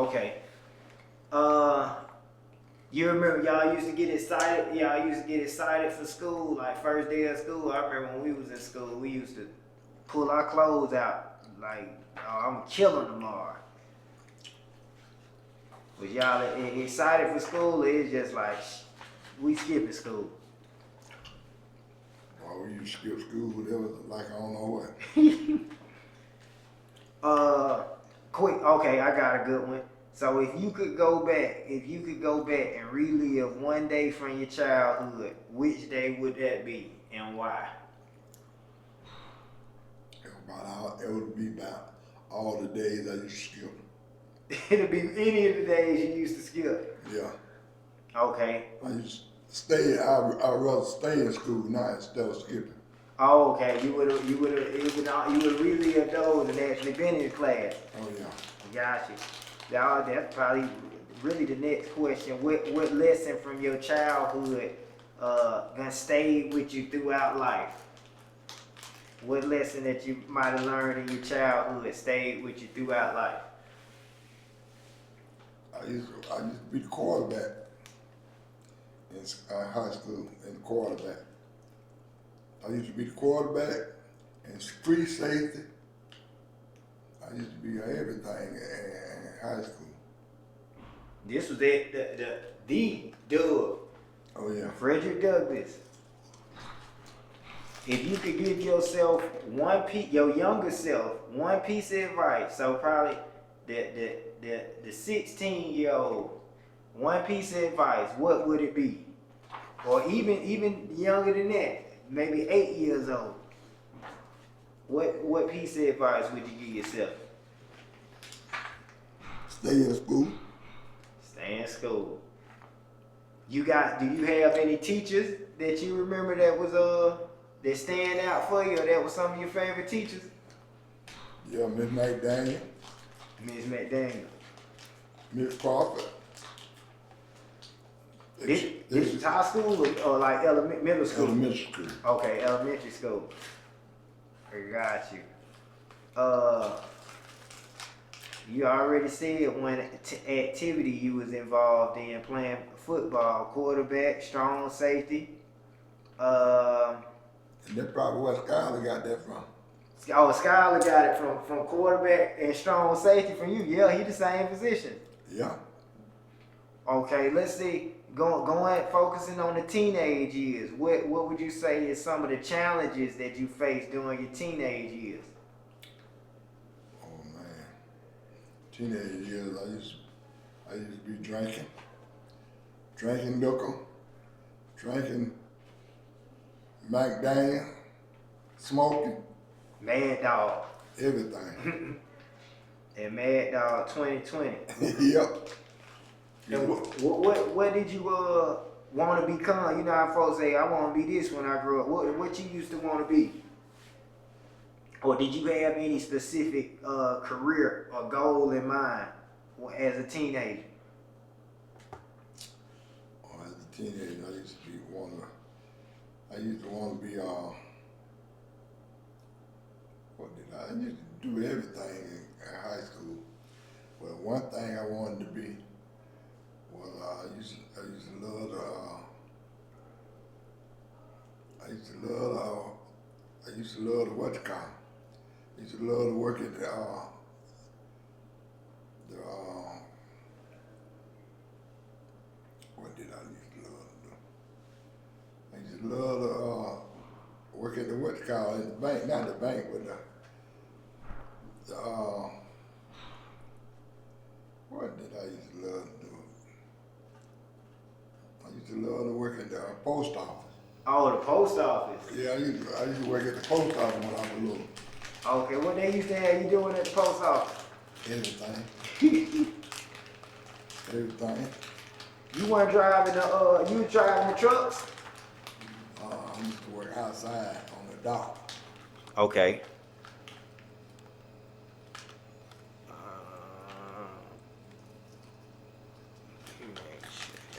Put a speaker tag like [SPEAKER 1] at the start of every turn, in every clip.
[SPEAKER 1] Okay. Uh, you remember y'all used to get excited? Y'all used to get excited for school, like first day of school. I remember when we was in school, we used to pull our clothes out, like, oh, I'm killing tomorrow. Was y'all excited for school? Or it's just like we skipping school.
[SPEAKER 2] Well, we used to skip school. That was like I don't know what.
[SPEAKER 1] Quick. Okay, I got a good one. So if you could go back and relive one day from your childhood, which day would that be and why?
[SPEAKER 2] It would be about all the days I used to skip.
[SPEAKER 1] It'll be any of the days you used to skip.
[SPEAKER 2] Yeah.
[SPEAKER 1] Okay.
[SPEAKER 2] I used to stay. I'd rather stay in school now instead of skipping.
[SPEAKER 1] Oh, okay. You would have relived those and actually been in class.
[SPEAKER 2] Oh yeah.
[SPEAKER 1] Gotcha. That's probably really the next question. What lesson from your childhood gonna stay with you throughout life? What lesson that you might have learned in your childhood stayed with you throughout life?
[SPEAKER 2] I used to be the quarterback in high school, and the quarterback. I used to be the quarterback and free safety. I used to be everything in high school.
[SPEAKER 1] This was the Doug.
[SPEAKER 2] Oh yeah.
[SPEAKER 1] Frederick Douglass. If you could give yourself your younger self, one piece of advice, so probably the 16-year-old, one piece of advice, what would it be? Or even younger than that, maybe 8 years old. What piece of advice would you give yourself?
[SPEAKER 2] Stay in school.
[SPEAKER 1] Stay in school. Do you have any teachers that you remember that stand out for you, or that was some of your favorite teachers?
[SPEAKER 2] Yeah, Miss McDaniel.
[SPEAKER 1] Miss McDaniel.
[SPEAKER 2] Miss Crawford.
[SPEAKER 1] This was high school or like middle school?
[SPEAKER 2] Elementary school.
[SPEAKER 1] Okay, elementary school. I got you. You already said one activity you was involved in, playing football, quarterback, strong safety.
[SPEAKER 2] And that's probably where Skyler got that from.
[SPEAKER 1] Oh, Skyler got it from quarterback and strong safety from you. Yeah, he the same position.
[SPEAKER 2] Yeah.
[SPEAKER 1] Okay, let's see. Going focusing on the teenage years. What would you say is some of the challenges that you faced during your teenage years?
[SPEAKER 2] Oh man, teenage years I used to be drinking liquor, drinking McDaniel, smoking.
[SPEAKER 1] Mad Dog.
[SPEAKER 2] Everything.
[SPEAKER 1] And Mad Dog 2020.
[SPEAKER 2] Yep.
[SPEAKER 1] And what did you want to become? You know how folks say, I want to be this when I grow up. What you used to want to be? Or did you have any specific career or goal in mind as a teenager?
[SPEAKER 2] Oh, as a teenager, I used to want to be I used to do everything in high school. But one thing I wanted to be was I used to love the what you call. I used to love to work at what did I used to love to do? I used to love to work at the what you call in the bank, not the bank, but what did I used to love to do? I used to love to work at the post office.
[SPEAKER 1] Oh, the post office.
[SPEAKER 2] Yeah, I used to work at the post office when I was little.
[SPEAKER 1] Okay, what they used to have you doing at the post office?
[SPEAKER 2] Everything. Everything.
[SPEAKER 1] You weren't driving you were driving the trucks?
[SPEAKER 2] I used to work outside on the dock.
[SPEAKER 1] Okay.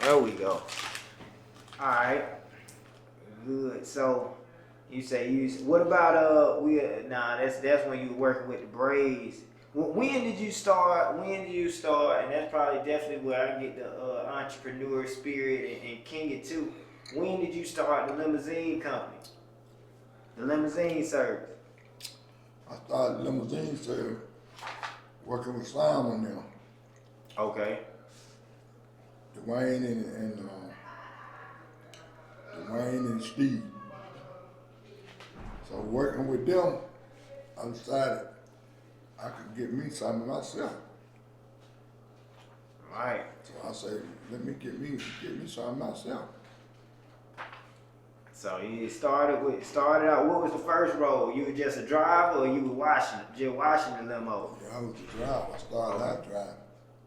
[SPEAKER 1] There we go. All right. Good. So you say what about that's when you were working with the Braves. When did you start? When did you start? And that's probably definitely where I get the entrepreneur spirit and king it too. When did you start the limousine company? The limousine service.
[SPEAKER 2] I started limousine service working with Simon now.
[SPEAKER 1] Okay.
[SPEAKER 2] Dwayne and Steve. So working with them, I decided I could get me something myself.
[SPEAKER 1] Right.
[SPEAKER 2] So I said, let me get me something myself.
[SPEAKER 1] So you started out. What was the first role? You were just a driver, or you were just washing the limo?
[SPEAKER 2] Yeah, I was the driver. I started out driving.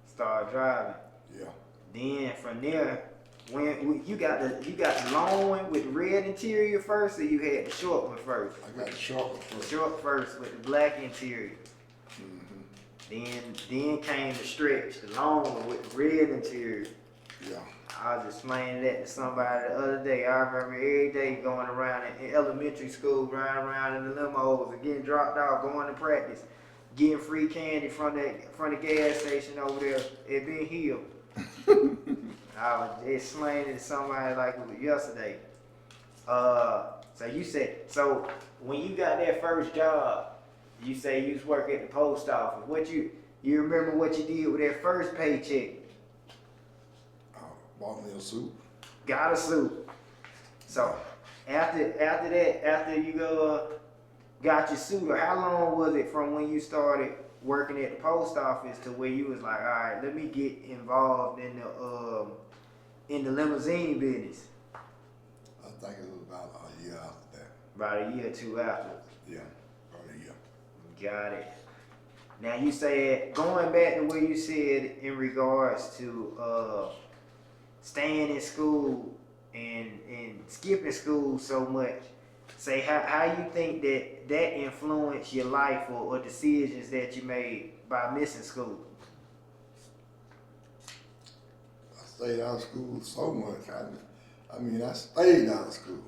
[SPEAKER 1] Started driving.
[SPEAKER 2] Yeah.
[SPEAKER 1] Then from there, when you got the long one with red interior first, or you had the short one first?
[SPEAKER 2] I got the short one first.
[SPEAKER 1] Short first with the black interior. Then came the stretch, the long one with the red interior.
[SPEAKER 2] Yeah.
[SPEAKER 1] I was explaining that to somebody the other day. I remember every day going around in elementary school, riding around in the limos and getting dropped off, going to practice, getting free candy from the gas station over there at Ben Hill. I was explaining it to somebody like it was yesterday. So you said, so when you got that first job, you say you was working at the post office. What you remember what you did with that first paycheck?
[SPEAKER 2] Bought me a suit.
[SPEAKER 1] Got a suit. So after you got your suit, or how long was it from when you started working at the post office to where you was like, all right, let me get involved in the limousine business?
[SPEAKER 2] I think it was about a year after that.
[SPEAKER 1] About a year or two after.
[SPEAKER 2] Yeah, about a year.
[SPEAKER 1] Got it. Now you said, going back to what you said in regards to staying in school and skipping school so much, say how you think that influenced your life or decisions that you made by missing school?
[SPEAKER 2] I stayed out of school so much. I mean, I stayed out of school.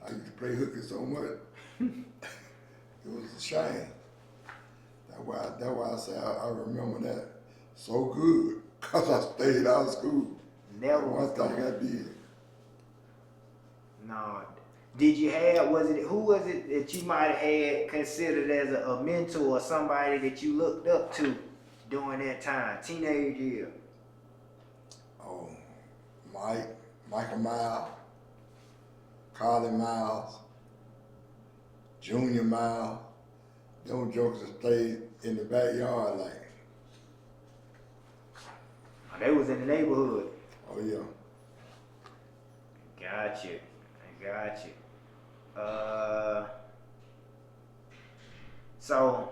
[SPEAKER 2] I used to play hooky so much. It was a shame. That's why I say I remember that so good, because I stayed out of school.
[SPEAKER 1] Never
[SPEAKER 2] one thing I did.
[SPEAKER 1] No. Did you have, who was it that you might have had considered as a mentor or somebody that you looked up to during that time, teenage year?
[SPEAKER 2] Oh, Michael Miles, Carly Miles, Junior Miles. Them jokers that stayed in the backyard like.
[SPEAKER 1] Oh, they was in the neighborhood.
[SPEAKER 2] Oh yeah.
[SPEAKER 1] Got you. So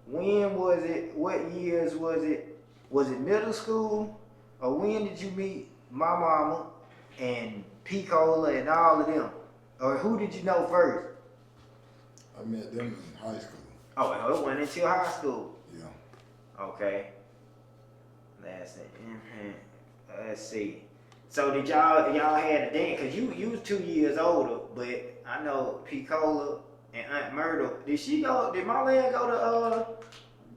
[SPEAKER 1] when was it, what years was it middle school, or when did you meet my mama and Picola and all of them? Or who did you know first?
[SPEAKER 2] I met them in high school.
[SPEAKER 1] Oh, it went into high school.
[SPEAKER 2] Yeah.
[SPEAKER 1] Okay. Let's see. So did y'all had a dance? Cause you was 2 years older, but I know Picola and Aunt Myrtle. Did my land go to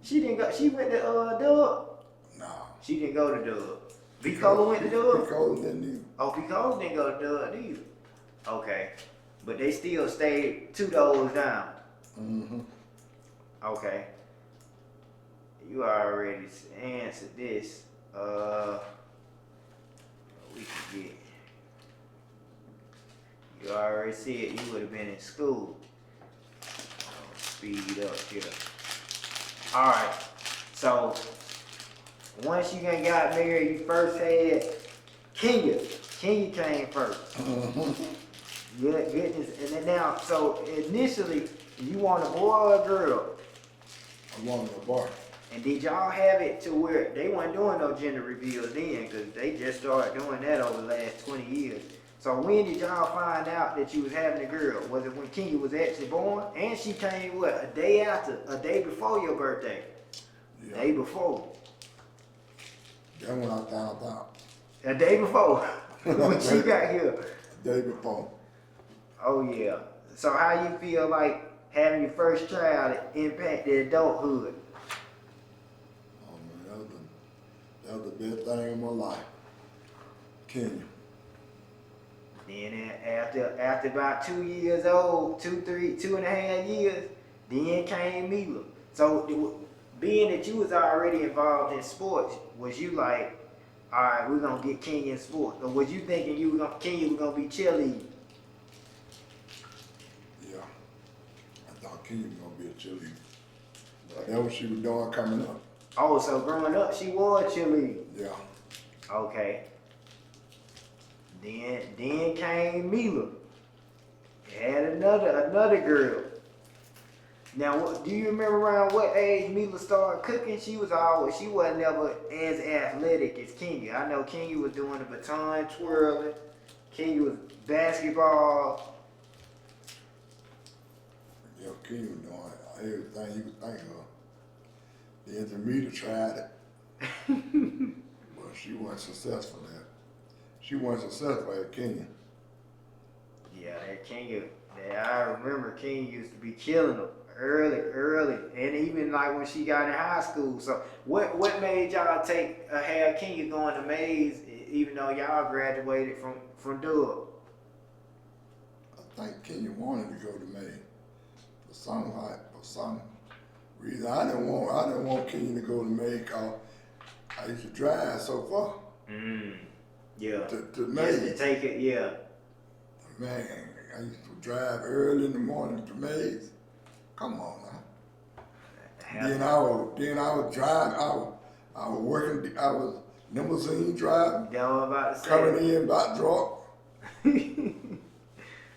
[SPEAKER 1] she didn't go, she went to Dub?
[SPEAKER 2] No.
[SPEAKER 1] She didn't go to Dub. Picola went to Dub?
[SPEAKER 2] Picola didn't either.
[SPEAKER 1] Oh, Picola didn't go to Dub either. Okay. But they still stayed 2 doors down.
[SPEAKER 2] Mm-hmm.
[SPEAKER 1] Okay. You already answered this. We can get. You already said you would have been in school. Speed up here. Alright. So, once you done got married, you first had Kenya. Kenya came first. Goodness. And then now, so initially, you want a boy or a girl?
[SPEAKER 2] I wanted a boy.
[SPEAKER 1] And did y'all have it to where they weren't doing no gender reveals then, because they just started doing that over the last 20 years. So when did y'all find out that you was having a girl? Was it when Kenya was actually born? And she came, what, a day before your birthday?
[SPEAKER 2] Yeah.
[SPEAKER 1] Day before.
[SPEAKER 2] Then when I found out.
[SPEAKER 1] A day before, when she got here.
[SPEAKER 2] A day before.
[SPEAKER 1] Oh yeah. So how you feel like having your first child impacted adulthood?
[SPEAKER 2] That was the best thing in my life. Kenya.
[SPEAKER 1] Then after about 2 years old, 2.5 years, then came Mila. So being that you was already involved in sports, was you like, all right, we're gonna get Kenya in sports, or was you thinking Kenya was gonna be cheerleading?
[SPEAKER 2] Yeah. I thought Kenya was gonna be a cheerleader. But that's what she was doing coming up.
[SPEAKER 1] Oh, so growing up, she was cheerleading.
[SPEAKER 2] Yeah.
[SPEAKER 1] Okay. Then came Mila. Had another girl. Now, do you remember around what age Mila started cooking? She wasn't never as athletic as Kenya. I know Kenya was doing the baton twirling. Kenya was basketball.
[SPEAKER 2] Yeah, Kenya was doing everything you could think of. Then Tamita tried it. But she wasn't successful at it. She wasn't successful at Kenya.
[SPEAKER 1] Yeah, that Kenya. I remember Kenya used to be killing them early, and even like when she got in high school. So what made y'all have Kenya going to Mays, even though y'all graduated from Dub?
[SPEAKER 2] I think Kenya wanted to go to May for some reason. I didn't want Kenya to go to May because I used to drive so far.
[SPEAKER 1] Yeah.
[SPEAKER 2] To May.
[SPEAKER 1] Just to take it, yeah.
[SPEAKER 2] Man, I used to drive early in the morning to Mays. Come on now. Then I was driving. I was working. I was limousine driving.
[SPEAKER 1] That's what I'm about to say.
[SPEAKER 2] Coming in about drop.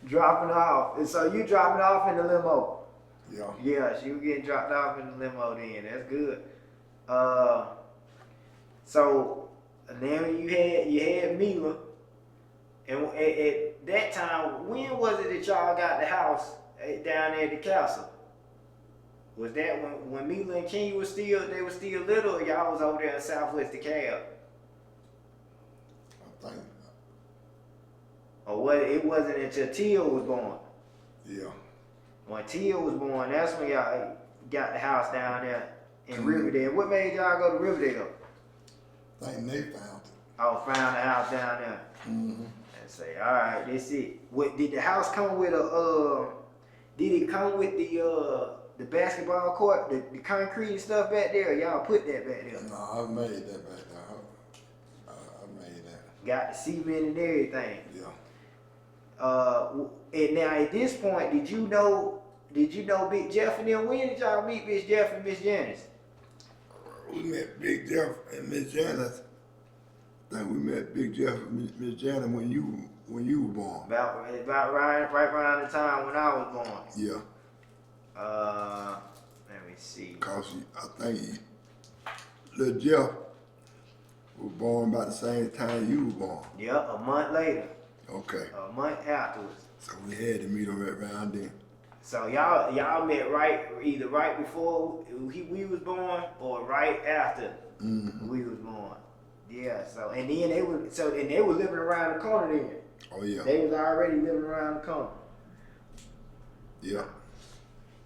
[SPEAKER 1] Dropping off. And so you dropping off in the limo?
[SPEAKER 2] Yeah.
[SPEAKER 1] Yeah, she was getting dropped off in the limo then. That's good. So then you had Mila. And at that time, when was it that y'all got the house down there at the castle? Was that when Mila and Kenya were still little, or y'all was over there in Southwest DeKalb?
[SPEAKER 2] I think.
[SPEAKER 1] Or what? It wasn't until Tia was born.
[SPEAKER 2] Yeah.
[SPEAKER 1] When Tia was born, that's when y'all got the house down there in Riverdale. What made y'all go to Riverdale?
[SPEAKER 2] I think they found it.
[SPEAKER 1] Oh, found the house down there.
[SPEAKER 2] Mm-hmm.
[SPEAKER 1] And say, all right, that's it. What did the house come with did it come with the basketball court, the concrete and stuff back there? Y'all put that back there?
[SPEAKER 2] No, I made that back there. I made that.
[SPEAKER 1] Got the cement and everything.
[SPEAKER 2] Yeah.
[SPEAKER 1] And now at this point, did you know Big Jeff and them? When did y'all meet Big Jeff and Miss Janice?
[SPEAKER 2] We met Big Jeff and Miss Janice. I think we met Big Jeff and Miss Janice when you were born.
[SPEAKER 1] About right around the time when I was born.
[SPEAKER 2] Yeah.
[SPEAKER 1] Let me see.
[SPEAKER 2] Cause I think little Jeff was born about the same time you were born.
[SPEAKER 1] Yep, a month later.
[SPEAKER 2] Okay.
[SPEAKER 1] A month afterwards.
[SPEAKER 2] So we had to meet right around then.
[SPEAKER 1] So y'all met either right before we was born or right after we was born. Yeah. So and then they were living around the corner then.
[SPEAKER 2] Oh yeah.
[SPEAKER 1] They was already living around the corner.
[SPEAKER 2] Yeah.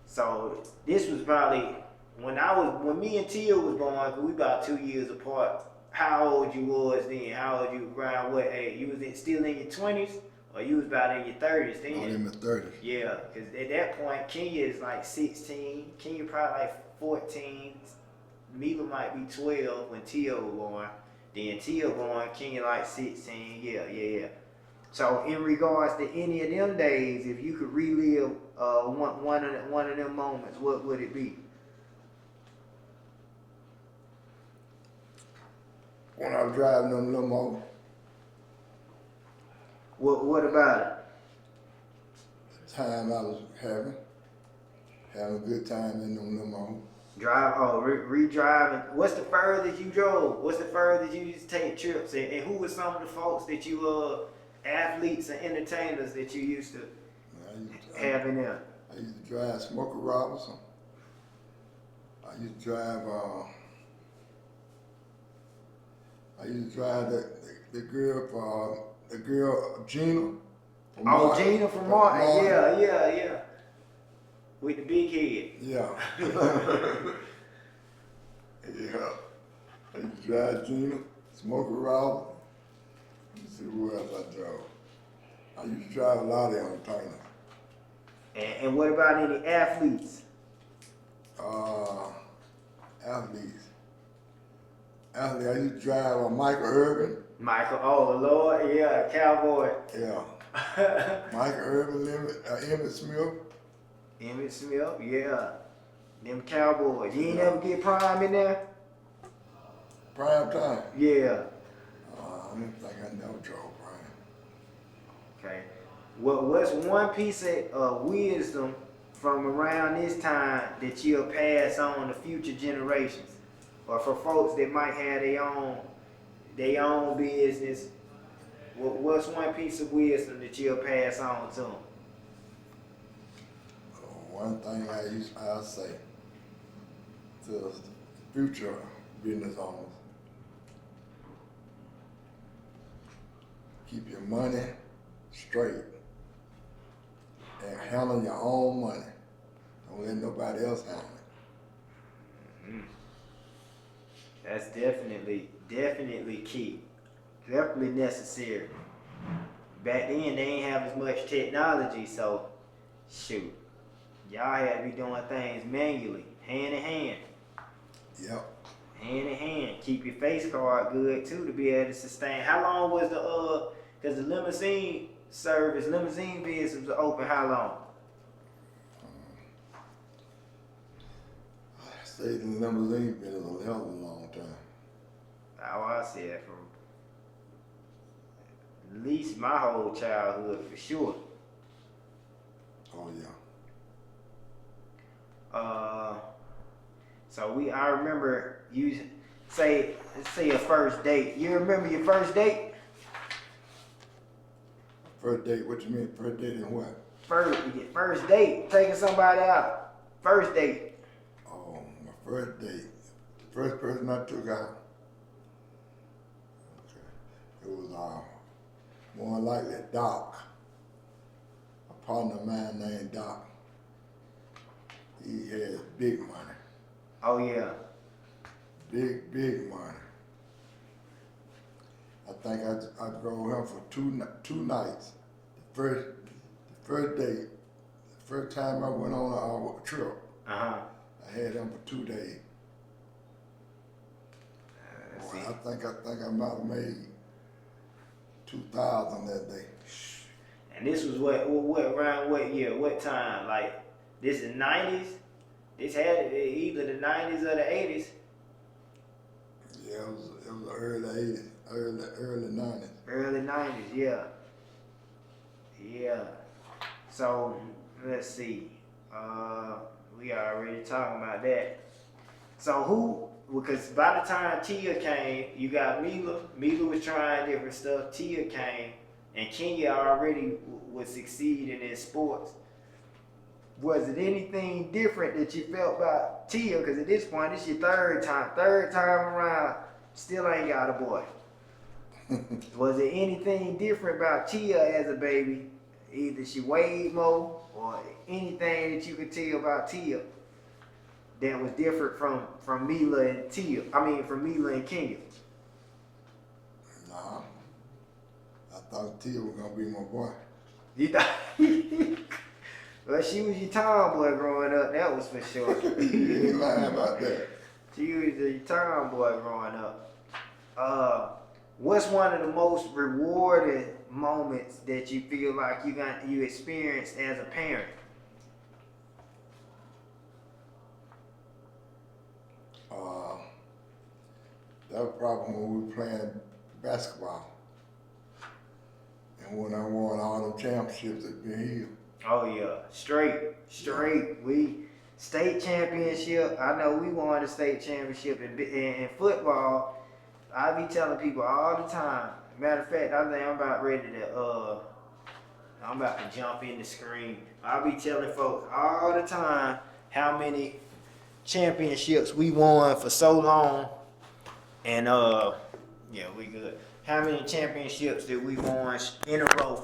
[SPEAKER 1] So this was probably when me and Tia was born, 'cause we about 2 years apart. How old you was then? How old you around what age? You was still in your 20s, or you was about in your 30s then?
[SPEAKER 2] I'm in my 30s.
[SPEAKER 1] Yeah, because at that point, Kenya is like 16. Kenya probably like 14. Mila might be 12 when Tia was born. Then Tia born, Kenya like 16. Yeah. So in regards to any of them days, if you could relive one of them moments, what would it be?
[SPEAKER 2] When I was driving them limo,
[SPEAKER 1] What about it?
[SPEAKER 2] the time I was having a good time in them limo.
[SPEAKER 1] Re-driving. What's the furthest you drove? What's the furthest you used to take trips? And who were some of the folks that you athletes and entertainers that you used to have in there?
[SPEAKER 2] I used to drive Smokey Robinson. I used to drive the girl Gina.
[SPEAKER 1] Gina from Martin. Yeah. With the big head.
[SPEAKER 2] Yeah. Yeah. I used to drive Gina, Smoker Robert. Let's see who else I drove. I used to drive a lot of entertainers.
[SPEAKER 1] And what about any athletes?
[SPEAKER 2] Athletes. I used to drive Michael Irvin.
[SPEAKER 1] Michael, oh Lord, yeah, Cowboy.
[SPEAKER 2] Yeah. Michael Irvin, Emmett Smith.
[SPEAKER 1] Emmitt Smith, yeah. Them Cowboys. You ain't never get Prime in there?
[SPEAKER 2] Prime time.
[SPEAKER 1] Yeah.
[SPEAKER 2] I don't think I never drove Prime.
[SPEAKER 1] Okay. What's one piece of wisdom from around this time that you'll pass on to future generations? Or for folks that might have their own business? What's one piece of wisdom that you'll pass on to them?
[SPEAKER 2] One thing I'll say to future business owners, keep your money straight and handle your own money. Don't let nobody else handle it.
[SPEAKER 1] Mm-hmm. That's definitely key. Definitely necessary. Back then they ain't have as much technology, so shoot. Y'all had to be doing things manually, hand in hand.
[SPEAKER 2] Yep.
[SPEAKER 1] Hand in hand. Keep your face card good too to be able to sustain. How long was cause the limousine business was open how long?
[SPEAKER 2] I stayed in the limousine business a hell of a long time.
[SPEAKER 1] How I said from at least my whole childhood for sure.
[SPEAKER 2] Oh yeah.
[SPEAKER 1] So I remember you let's say a first date. You remember your first date?
[SPEAKER 2] First date, what you mean? First date in what?
[SPEAKER 1] First date, taking somebody out. First date.
[SPEAKER 2] Oh, my first date. The first person I took out. Okay. It was more likely Doc. A partner of mine named Doc. He had big money.
[SPEAKER 1] Oh yeah.
[SPEAKER 2] Big money. I think I drove him for two nights. The first date, the first time I went on our trip, I had him for 2 days. I think I might have made 2,000 that day.
[SPEAKER 1] And this was what around what year? What time? Like this is 90s? This had either the 90s or the 80s.
[SPEAKER 2] Yeah, it was the early 80s, early 90s.
[SPEAKER 1] Early 90s, yeah. Yeah. So let's see. We already talking about that. So because by the time Tia came, you got Mila. Mila was trying different stuff. Tia came, and Kenya already was succeeding in sports. Was it anything different that you felt about Tia? Because at this point, it's your third time around, still ain't got a boy. Was it anything different about Tia as a baby? Either she weighed more or anything that you could tell about Tia that was different from Mila and Tia? I mean, from Mila and Kenya.
[SPEAKER 2] Nah, I thought Tia was gonna be my boy.
[SPEAKER 1] You thought? Well, she was your tomboy growing up, that was for sure.
[SPEAKER 2] You ain't lying about that.
[SPEAKER 1] She was your tomboy growing up. What's one of the most rewarding moments that you feel like you experienced as a parent?
[SPEAKER 2] That was probably when we were playing basketball. And when I won all them championships at Ben Hill.
[SPEAKER 1] Oh yeah, straight. We state championship. I know we won the state championship in football. I be telling people all the time. Matter of fact, I think I'm about ready to I'm about to jump in the screen. I be telling folks all the time how many championships we won for so long, and yeah, we good. How many championships that we won in a row?